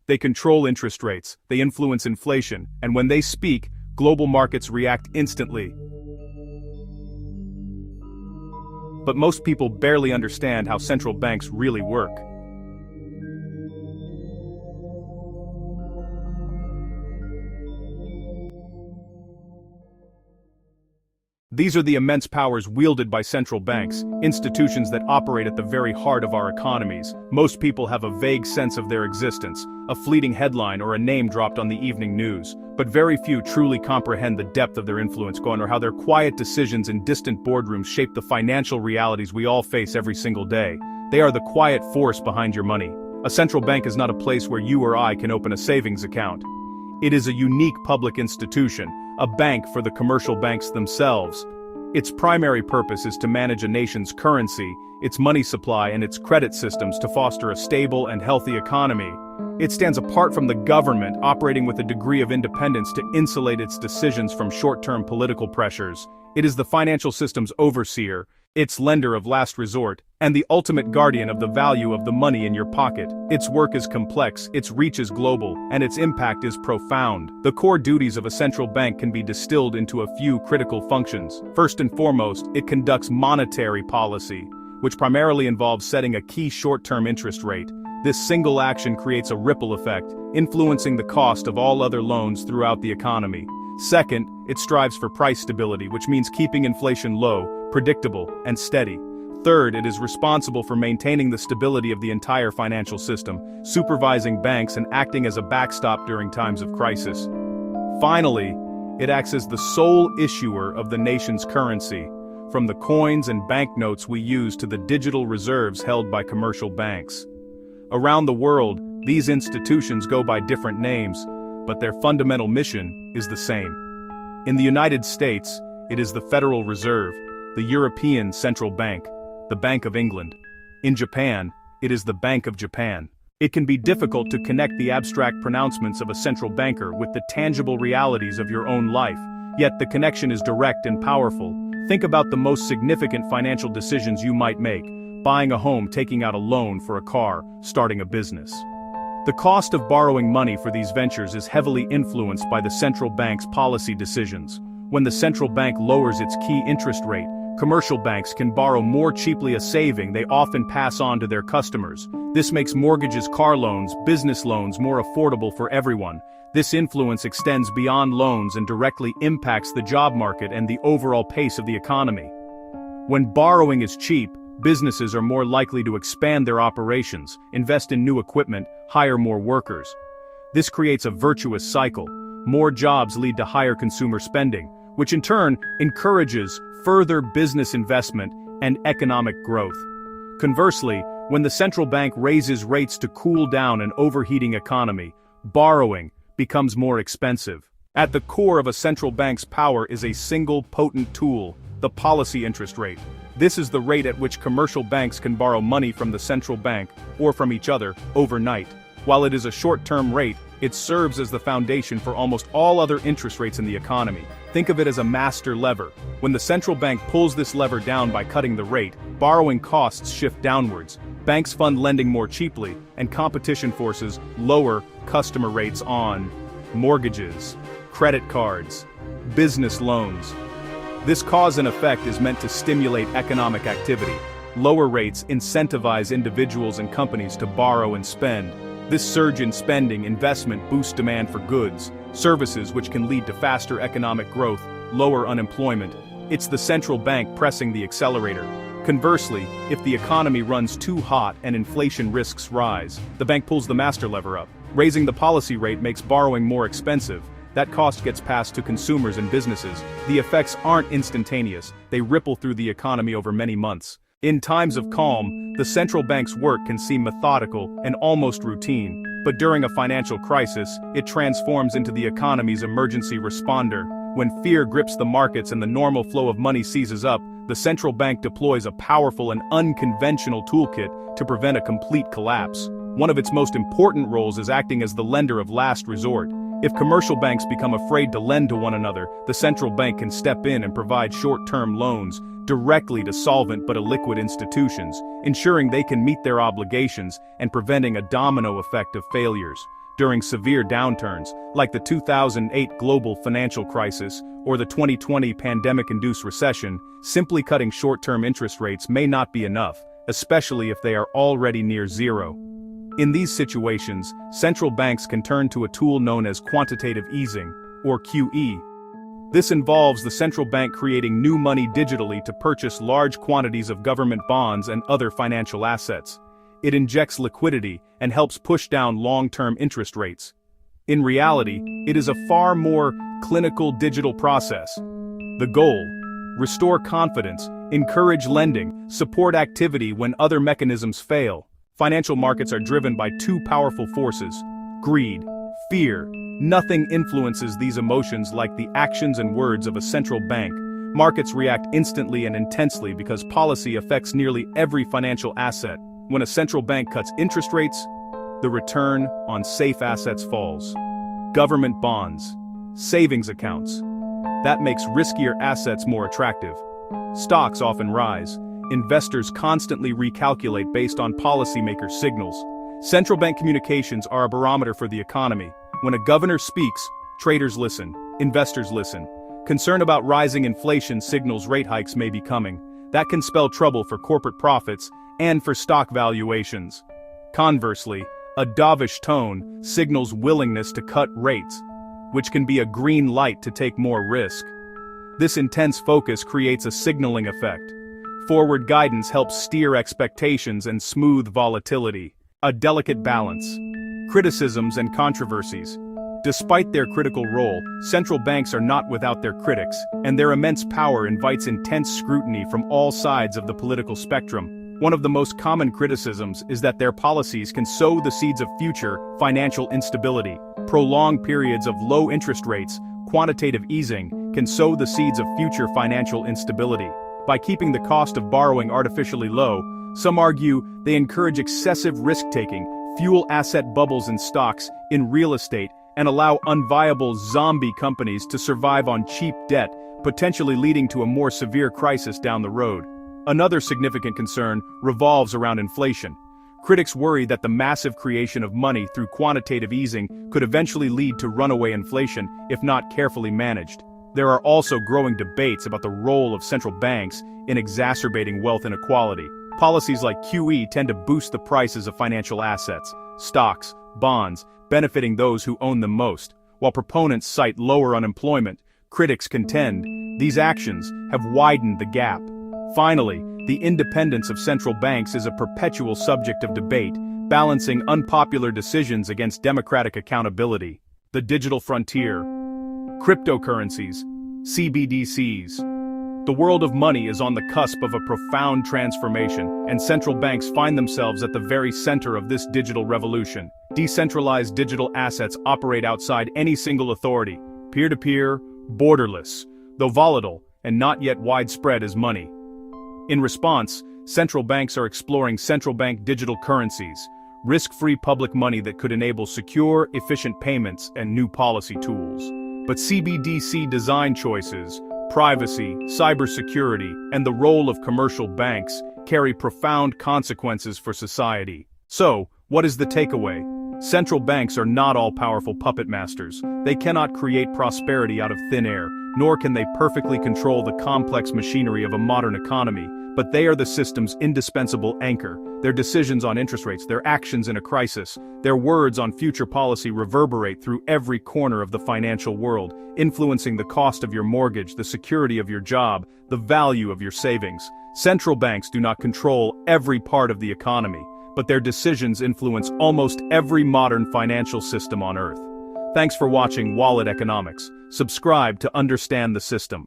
They control interest rates, they influence inflation, and when they speak, global markets react instantly. But most people barely understand how central banks really work. These are the immense powers wielded by central banks, institutions that operate at the very heart of our economies. Most people have a vague sense of their existence, a fleeting headline or a name dropped on the evening news, but very few truly comprehend the depth of their influence or how their quiet decisions in distant boardrooms shape the financial realities we all face every single day. They are the quiet force behind your money. A central bank is not a place where you or I can open a savings account. It is a unique public institution, a bank for the commercial banks themselves. Its primary purpose is to manage a nation's currency, its money supply and its credit systems to foster a stable and healthy economy. It stands apart from the government, operating with a degree of independence to insulate its decisions from short-term political pressures. It is the financial system's overseer, its lender of last resort, and the ultimate guardian of the value of the money in your pocket. Its work is complex, its reach is global, and its impact is profound. The core duties of a central bank can be distilled into a few critical functions. First and foremost, it conducts monetary policy, which primarily involves setting a key short-term interest rate. This single action creates a ripple effect, influencing the cost of all other loans throughout the economy. Second, it strives for price stability, which means keeping inflation low, predictable, and steady. Third, it is responsible for maintaining the stability of the entire financial system, supervising banks and acting as a backstop during times of crisis. Finally, it acts as the sole issuer of the nation's currency, from the coins and banknotes we use to the digital reserves held by commercial banks. Around the world, these institutions go by different names, but their fundamental mission is the same. In the United States, it is the Federal Reserve, the European Central Bank, the Bank of England. In Japan, it is the Bank of Japan. It can be difficult to connect the abstract pronouncements of a central banker with the tangible realities of your own life, yet the connection is direct and powerful. Think about the most significant financial decisions you might make: buying a home, taking out a loan for a car, starting a business. The cost of borrowing money for these ventures is heavily influenced by the central bank's policy decisions. When the central bank lowers its key interest rate, commercial banks can borrow more cheaply, a saving they often pass on to their customers. This makes mortgages, car loans, business loans more affordable for everyone. This influence extends beyond loans and directly impacts the job market and the overall pace of the economy. When borrowing is cheap, businesses are more likely to expand their operations, invest in new equipment, hire more workers. This creates a virtuous cycle. More jobs lead to higher consumer spending, which in turn encourages further business investment and economic growth. Conversely, when the central bank raises rates to cool down an overheating economy, borrowing becomes more expensive. At the core of a central bank's power is a single potent tool: the policy interest rate. This is the rate at which commercial banks can borrow money from the central bank, or from each other, overnight. While it is a short-term rate, it serves as the foundation for almost all other interest rates in the economy. Think of it as a master lever. When the central bank pulls this lever down by cutting the rate, borrowing costs shift downwards, banks fund lending more cheaply, and competition forces lower customer rates on mortgages, credit cards, business loans. This cause and effect is meant to stimulate economic activity. Lower rates incentivize individuals and companies to borrow and spend. This surge in spending, investment boosts demand for goods, services, which can lead to faster economic growth, lower unemployment. It's the central bank pressing the accelerator. Conversely, if the economy runs too hot and inflation risks rise, the bank pulls the master lever up. Raising the policy rate makes borrowing more expensive. That cost gets passed to consumers and businesses. The effects aren't instantaneous, they ripple through the economy over many months. In times of calm, the central bank's work can seem methodical and almost routine, but during a financial crisis, it transforms into the economy's emergency responder. When fear grips the markets and the normal flow of money seizes up, the central bank deploys a powerful and unconventional toolkit to prevent a complete collapse. One of its most important roles is acting as the lender of last resort. If commercial banks become afraid to lend to one another, the central bank can step in and provide short-term loans directly to solvent but illiquid institutions, ensuring they can meet their obligations and preventing a domino effect of failures. during severe downturns, like the 2008 global financial crisis or the 2020 pandemic-induced recession, simply cutting short-term interest rates may not be enough, especially if they are already near zero. In these situations, central banks can turn to a tool known as quantitative easing, or QE. This involves the central bank creating new money digitally to purchase large quantities of government bonds and other financial assets. It injects liquidity and helps push down long-term interest rates. In reality, it is a far more clinical digital process. The goal: restore confidence, encourage lending, support activity when other mechanisms fail. Financial markets are driven by two powerful forces: greed, fear. Nothing influences these emotions like the actions and words of a central bank. Markets react instantly and intensely because policy affects nearly every financial asset. When a central bank cuts interest rates, the return on safe assets falls. Government bonds, savings accounts. That makes riskier assets more attractive. Stocks often rise. Investors constantly recalculate based on policymaker signals. Central bank communications are a barometer for the economy. When a governor speaks, traders listen, investors listen. Concern about rising inflation signals rate hikes may be coming. That can spell trouble for corporate profits and for stock valuations. Conversely, a dovish tone signals willingness to cut rates, which can be a green light to take more risk. This intense focus creates a signaling effect. Forward guidance helps steer expectations and smooth volatility. A delicate balance. Criticisms and controversies. Despite their critical role, central banks are not without their critics, and their immense power invites intense scrutiny from all sides of the political spectrum. One of the most common criticisms is that their policies can sow the seeds of future financial instability. Prolonged periods of low interest rates, quantitative easing, can sow the seeds of future financial instability. By keeping the cost of borrowing artificially low, some argue they encourage excessive risk-taking, fuel asset bubbles in stocks, in real estate, and allow unviable zombie companies to survive on cheap debt, potentially leading to a more severe crisis down the road. Another significant concern revolves around inflation. Critics worry that the massive creation of money through quantitative easing could eventually lead to runaway inflation if not carefully managed. There are also growing debates about the role of central banks in exacerbating wealth inequality. Policies like QE tend to boost the prices of financial assets, stocks, bonds, benefiting those who own them most. While proponents cite lower unemployment, critics contend these actions have widened the gap. Finally, the independence of central banks is a perpetual subject of debate, balancing unpopular decisions against democratic accountability. The digital frontier. Cryptocurrencies, CBDCs. The world of money is on the cusp of a profound transformation, and central banks find themselves at the very center of this digital revolution. Decentralized digital assets operate outside any single authority, peer-to-peer, borderless, though volatile and not yet widespread as money. In response, central banks are exploring central bank digital currencies, risk-free public money that could enable secure, efficient payments and new policy tools. But CBDC design choices, privacy, cybersecurity, and the role of commercial banks carry profound consequences for society. So, what is the takeaway? Central banks are not all-powerful puppet masters. They cannot create prosperity out of thin air, nor can they perfectly control the complex machinery of a modern economy, but they are the system's indispensable anchor. Their decisions on interest rates, their actions in a crisis, their words on future policy reverberate through every corner of the financial world, influencing the cost of your mortgage, the security of your job, the value of your savings. Central banks do not control every part of the economy, but their decisions influence almost every modern financial system on Earth. Thanks for watching Wallet Economics. Subscribe to understand the system.